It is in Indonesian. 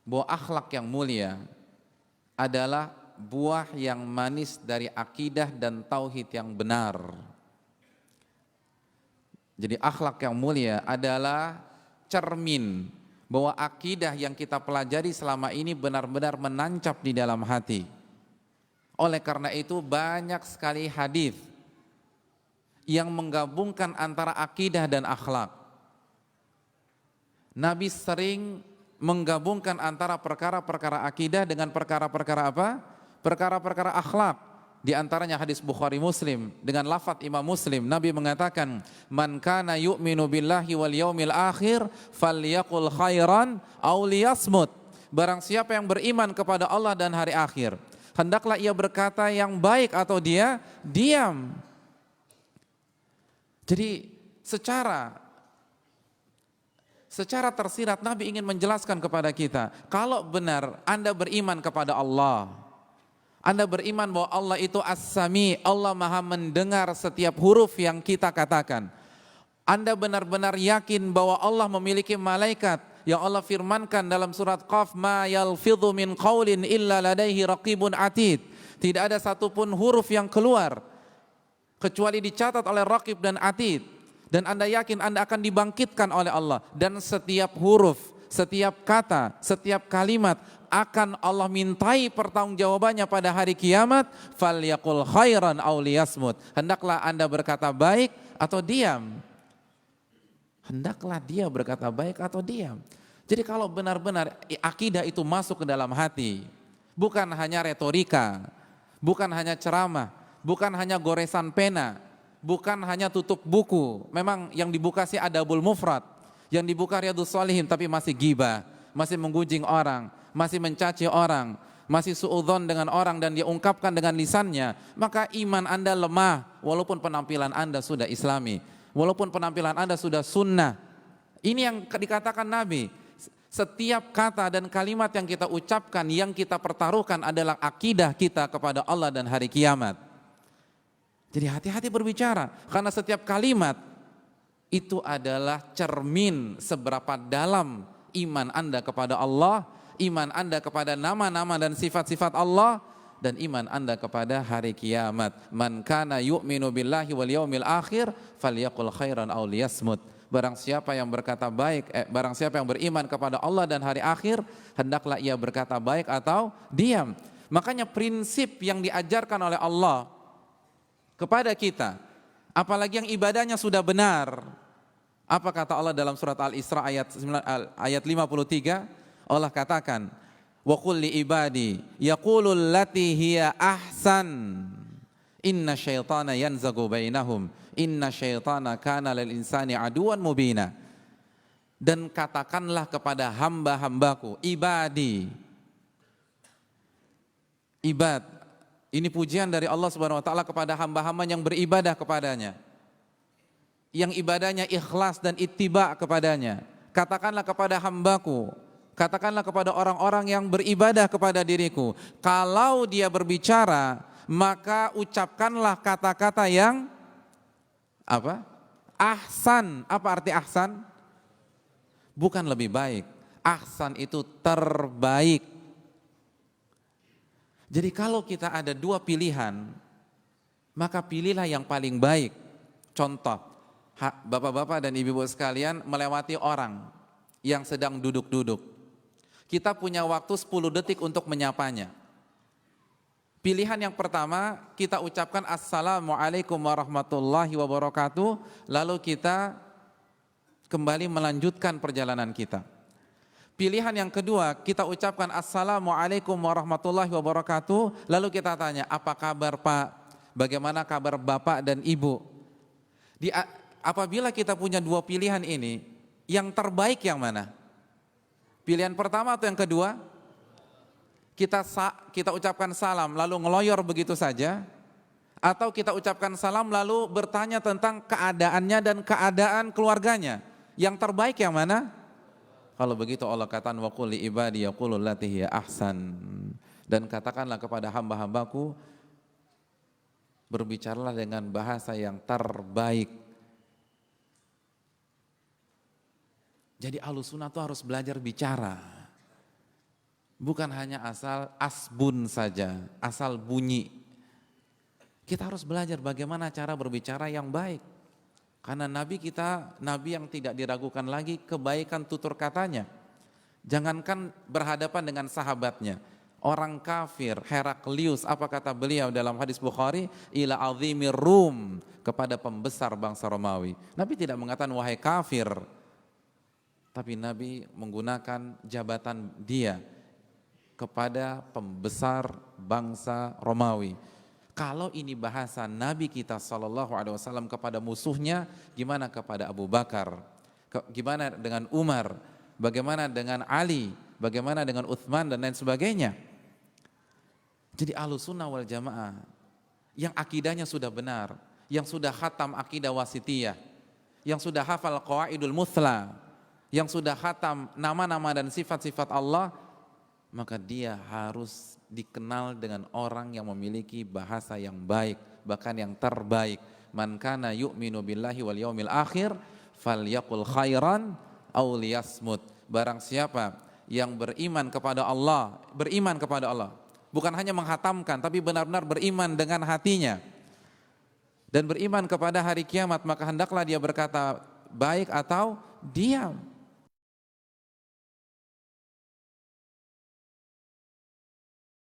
bahwa akhlak yang mulia adalah buah yang manis dari akidah dan tauhid yang benar. Jadi akhlak yang mulia adalah cermin bahwa akidah yang kita pelajari selama ini benar-benar menancap di dalam hati. Oleh karena itu banyak sekali hadis yang menggabungkan antara akidah dan akhlak. Nabi sering menggabungkan antara perkara-perkara akidah dengan perkara-perkara apa? Perkara-perkara akhlak. Di antaranya hadis Bukhari Muslim dengan lafadz Imam Muslim, Nabi mengatakan, "Man kana yu'minu billahi wal yaumil akhir falyaqul khairan aw liyasmut." Barang siapa yang beriman kepada Allah dan hari akhir, hendaklah ia berkata yang baik atau dia diam. Jadi secara tersirat Nabi ingin menjelaskan kepada kita, kalau benar Anda beriman kepada Allah, Anda beriman bahwa Allah itu As-Sami, Allah Maha mendengar setiap huruf yang kita katakan. Anda benar-benar yakin bahwa Allah memiliki malaikat yang Allah firmankan dalam surat Qaf, ma yalfidhu min qaulin illa ladaihi raqibun atid. Tidak ada satupun huruf yang keluar kecuali dicatat oleh Raqib dan Atid. Dan Anda yakin Anda akan dibangkitkan oleh Allah, dan setiap huruf, setiap kata, setiap kalimat akan Allah mintai pertanggungjawabannya pada hari kiamat. Falyaqul khairan aw liyasmut. Hendaklah Anda berkata baik atau diam. Hendaklah dia berkata baik atau diam. Jadi kalau benar-benar akidah itu masuk ke dalam hati, bukan hanya retorika, bukan hanya ceramah, bukan hanya goresan pena, bukan hanya tutup buku. Memang yang dibuka sih Adabul Mufrad, yang dibuka Riyadhus Shalihin, tapi masih gibah, masih menggunjing orang, masih mencaci orang, masih suudzon dengan orang dan dia ungkapkan dengan lisannya, maka iman Anda lemah walaupun penampilan Anda sudah islami, walaupun penampilan Anda sudah sunnah. Ini yang dikatakan Nabi, setiap kata dan kalimat yang kita ucapkan, yang kita pertaruhkan adalah akidah kita kepada Allah dan hari kiamat. Jadi hati-hati berbicara, karena setiap kalimat itu adalah cermin seberapa dalam iman Anda kepada Allah, iman Anda kepada nama-nama dan sifat-sifat Allah, dan iman Anda kepada hari kiamat. Man kana yu'minu billahi wal yaumil akhir falyaqul khairan aw liyasmut. Barang siapa yang berkata baik, barang siapa yang beriman kepada Allah dan hari akhir, hendaklah ia berkata baik atau diam. Makanya prinsip yang diajarkan oleh Allah kepada kita, apalagi yang ibadahnya sudah benar. Apa kata Allah dalam surat Al-Isra ayat 53? Allah katakan, wa qul li ibadi yaqulul lati hiya ahsan inna syaitana yanzagu bainahum inna syaitana kana lil insani aduwan mubina. Dan katakanlah kepada hamba-hambaku, ibadi, ibad, ini pujian dari Allah Subhanahu wa taala kepada hamba-hamba yang beribadah kepadanya, yang ibadahnya ikhlas dan ittiba kepadanya. Katakanlah kepada hambaku, katakanlah kepada orang-orang yang beribadah kepada diriku, kalau dia berbicara, maka ucapkanlah kata-kata yang apa? Ahsan. Apa arti ahsan? Bukan lebih baik. Ahsan itu terbaik. Jadi kalau kita ada dua pilihan, maka pilihlah yang paling baik. Contoh, bapak-bapak dan ibu-ibu sekalian melewati orang yang sedang duduk-duduk. Kita punya waktu 10 detik untuk menyapanya. Pilihan yang pertama, kita ucapkan Assalamualaikum warahmatullahi wabarakatuh, lalu kita kembali melanjutkan perjalanan kita. Pilihan yang kedua, kita ucapkan Assalamualaikum warahmatullahi wabarakatuh, lalu kita tanya, apa kabar Pak? Bagaimana kabar Bapak dan Ibu? Apabila kita punya dua pilihan ini, yang terbaik yang mana? Pilihan pertama atau yang kedua? Kita ucapkan salam lalu ngeloyor begitu saja, atau kita ucapkan salam lalu bertanya tentang keadaannya dan keadaan keluarganya? Yang terbaik yang mana? Kalau begitu Allah katakan wa qul li ibadi yaqulul lati hiya ahsan, dan katakanlah kepada hamba-hambaku, berbicaralah dengan bahasa yang terbaik. Jadi Ahlussunnah itu harus belajar bicara. Bukan hanya asal asbun saja, asal bunyi. Kita harus belajar bagaimana cara berbicara yang baik. Karena Nabi kita, Nabi yang tidak diragukan lagi kebaikan tutur katanya. Jangankan berhadapan dengan sahabatnya, orang kafir, Heraklius, apa kata beliau dalam hadis Bukhari, ila azimir Rum, kepada pembesar bangsa Romawi. Nabi tidak mengatakan wahai kafir, tapi Nabi menggunakan jabatan dia kepada pembesar bangsa Romawi. Kalau ini bahasa Nabi kita SAW kepada musuhnya, gimana kepada Abu Bakar, gimana dengan Umar, bagaimana dengan Ali, bagaimana dengan Uthman dan lain sebagainya. Jadi Ahlussunnah wal Jamaah yang akidahnya sudah benar, yang sudah khatam akidah wasitiyah, yang sudah hafal qawaidul muthla, yang sudah khatam nama-nama dan sifat-sifat Allah, maka dia harus dikenal dengan orang yang memiliki bahasa yang baik, bahkan yang terbaik. Man kana yu'minu billahi wal yaumil akhir falyaqul khairan aw liyasmut. Barang siapa yang beriman kepada Allah, bukan hanya menghatamkan tapi benar-benar beriman dengan hatinya dan beriman kepada hari kiamat, maka hendaklah dia berkata baik atau diam.